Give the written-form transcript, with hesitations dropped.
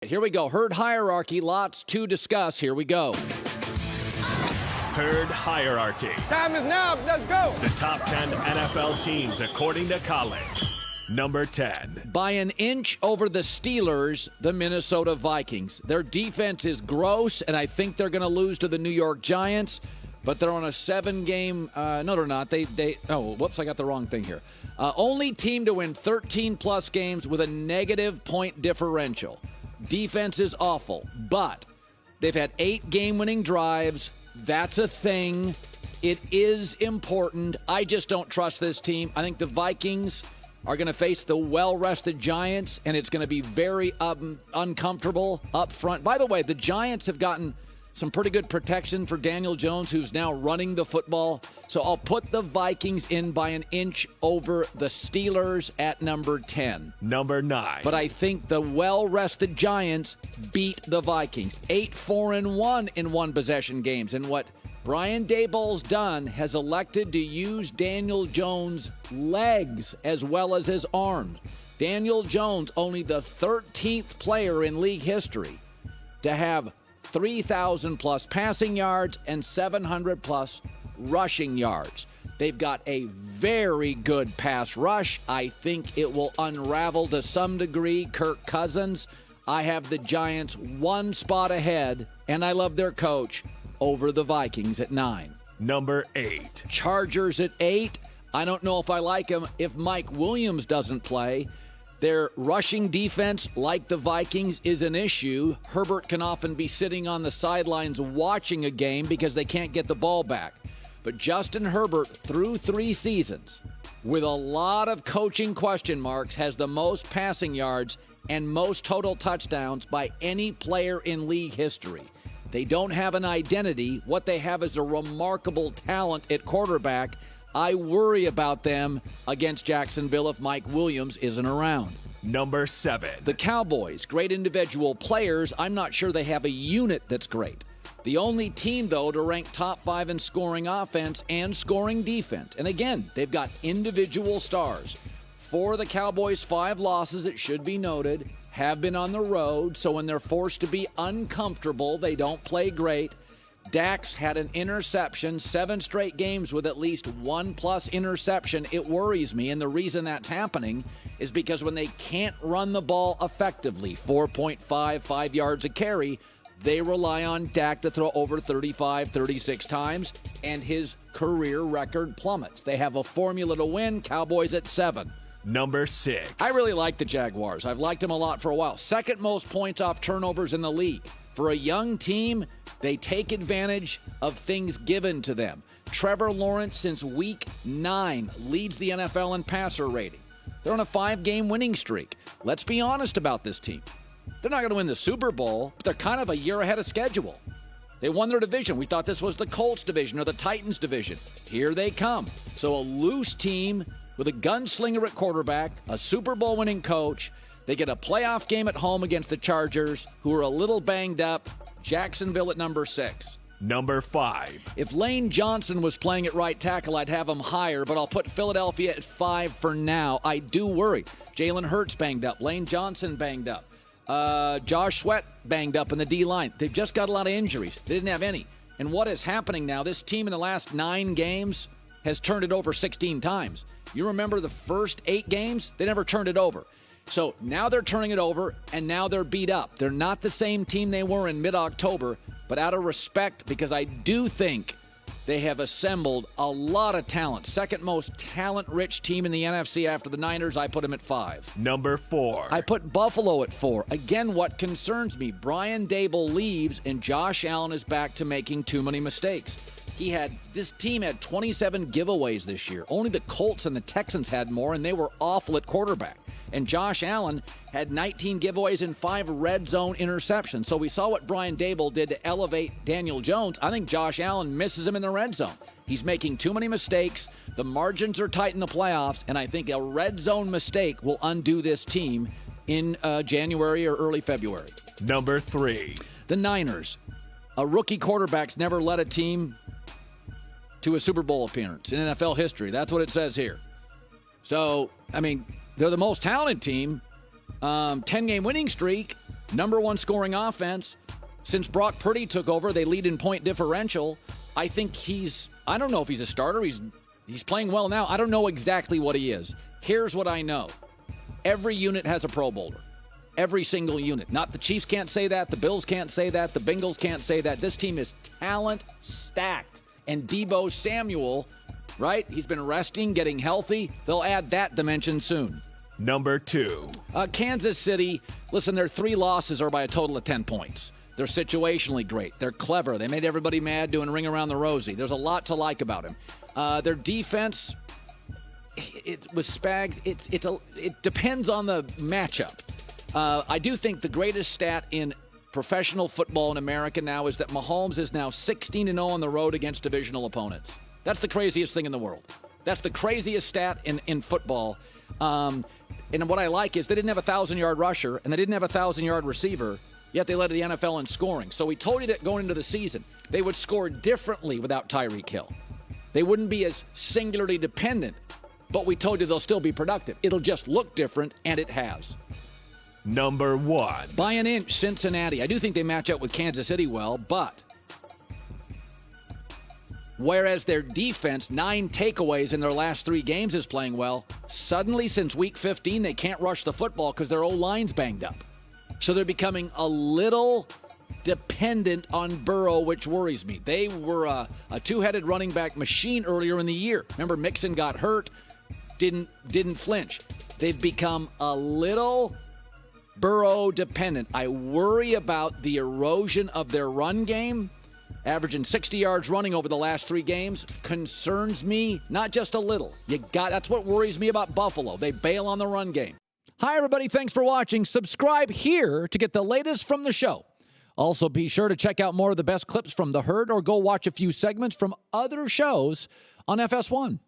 Here we go. Herd hierarchy. Lots to discuss. Here we go. Herd hierarchy. Time is now. Let's go. The top 10 NFL teams according to Colin. Number 10. By an inch over the Steelers, the Minnesota Vikings. Their defense is gross, and I think they're going to lose to the New York Giants. But they're on a 7-game. No, they're not. Oh, whoops! I got the wrong thing here. Only team to win 13-plus games with a negative point differential. Defense is awful, but they've had 8 game-winning drives. That's a thing. It is important. I just don't trust this team. I think the Vikings are going to face the well-rested Giants, and it's going to be very uncomfortable up front. By the way, the Giants have gotten some pretty good protection for Daniel Jones, who's now running the football. So I'll put the Vikings in by an inch over the Steelers at number 10. Number 9. But I think the well-rested Giants beat the Vikings. 8-4-1 in one-possession games. And what Brian Daboll's done has elected to use Daniel Jones' legs as well as his arms. Daniel Jones, only the 13th player in league history to have 3,000-plus passing yards and 700-plus rushing yards. They've got a very good pass rush. I think it will unravel to some degree. Kirk Cousins, I have the Giants one spot ahead, and I love their coach over the Vikings at 9. Number 8. Chargers at 8. I don't know if I like them if Mike Williams doesn't play. Their rushing defense, like the Vikings, is an issue. Herbert can often be sitting on the sidelines watching a game because they can't get the ball back. But Justin Herbert, through 3 seasons, with a lot of coaching question marks, has the most passing yards and most total touchdowns by any player in league history. They don't have an identity. What they have is a remarkable talent at quarterback. I worry about them against Jacksonville if Mike Williams isn't around. Number 7. The Cowboys, great individual players. I'm not sure they have a unit that's great. The only team, though, to rank top 5 in scoring offense and scoring defense. And again, they've got individual stars. For the Cowboys, 5 losses, it should be noted, have been on the road. So when they're forced to be uncomfortable, they don't play great. Dax had an interception, 7 straight games with at least 1+ interception. It worries me, and the reason that's happening is because when they can't run the ball effectively, 4.55 yards a carry, they rely on Dak to throw over 35, 36 times, and his career record plummets. They have a formula to win. Cowboys at 7. Number 6. I really like the Jaguars. I've liked them a lot for a while. Second most points off turnovers in the league. For a young team, they take advantage of things given to them. Trevor Lawrence, since week 9, leads the NFL in passer rating. They're on a 5-game winning streak. Let's be honest about this team. They're not going to win the Super Bowl, but they're kind of a year ahead of schedule. They won their division. We thought this was the Colts division or the Titans division. Here they come. So a loose team with a gunslinger at quarterback, a Super Bowl winning coach. They get a playoff game at home against the Chargers, who are a little banged up. Jacksonville at number 6. Number 5. If Lane Johnson was playing at right tackle, I'd have him higher, but I'll put Philadelphia at 5 for now. I do worry. Jalen Hurts banged up. Lane Johnson banged up. Josh Sweat banged up in the D-line. They've just got a lot of injuries. They didn't have any. And what is happening now, this team in the last 9 games has turned it over 16 times. You remember the first 8 games? They never turned it over. So now they're turning it over, and now they're beat up. They're not the same team they were in mid-October, but out of respect, because I do think they have assembled a lot of talent. Second most talent-rich team in the NFC after the Niners. I put them at 5. Number 4. I put Buffalo at 4. Again, what concerns me, Brian Daboll leaves, and Josh Allen is back to making too many mistakes. This team had 27 giveaways this year. Only the Colts and the Texans had more, and they were awful at quarterback. And Josh Allen had 19 giveaways and 5 red zone interceptions. So we saw what Brian Daboll did to elevate Daniel Jones. I think Josh Allen misses him in the red zone. He's making too many mistakes. The margins are tight in the playoffs, and I think a red zone mistake will undo this team in January or early February. Number 3. The Niners. A rookie quarterback's never led a team to a Super Bowl appearance in NFL history. That's what it says here. So, I mean, they're the most talented team. 10-game winning streak. Number one scoring offense. Since Brock Purdy took over, they lead in point differential. I think I don't know if he's a starter. He's playing well now. I don't know exactly what he is. Here's what I know. Every unit has a Pro Bowler. Every single unit. Not the Chiefs can't say that. The Bills can't say that. The Bengals can't say that. This team is talent stacked. And Deebo Samuel, right? He's been resting, getting healthy. They'll add that dimension soon. Number 2. Kansas City, listen, their 3 losses are by a total of 10 points. They're situationally great. They're clever. They made everybody mad doing Ring Around the Rosie. There's a lot to like about him. Their defense, with Spags, it depends on the matchup. I do think the greatest stat in professional football in America now is that Mahomes is now 16-0 on the road against divisional opponents. That's the craziest thing in the world. That's the craziest stat in football. And what I like is they didn't have a 1,000-yard rusher, and they didn't have a 1,000-yard receiver, yet they led the NFL in scoring. So we told you that going into the season, they would score differently without Tyreek Hill. They wouldn't be as singularly dependent, but we told you they'll still be productive. It'll just look different, and it has. Number 1. By an inch, Cincinnati. I do think they match up with Kansas City well, but whereas their defense, 9 takeaways in their last 3 games, is playing well, suddenly since week 15, they can't rush the football because their O-line's banged up. So they're becoming a little dependent on Burrow, which worries me. They were a 2-headed running back machine earlier in the year. Remember, Mixon got hurt, didn't flinch. They've become a little Burrow dependent. I worry about the erosion of their run game. Averaging 60 yards running over the last 3 games concerns me, not just a little. That's what worries me about Buffalo. They bail on the run game. Hi, everybody. Thanks for watching. Subscribe here to get the latest from the show. Also, be sure to check out more of the best clips from The Herd or go watch a few segments from other shows on FS1.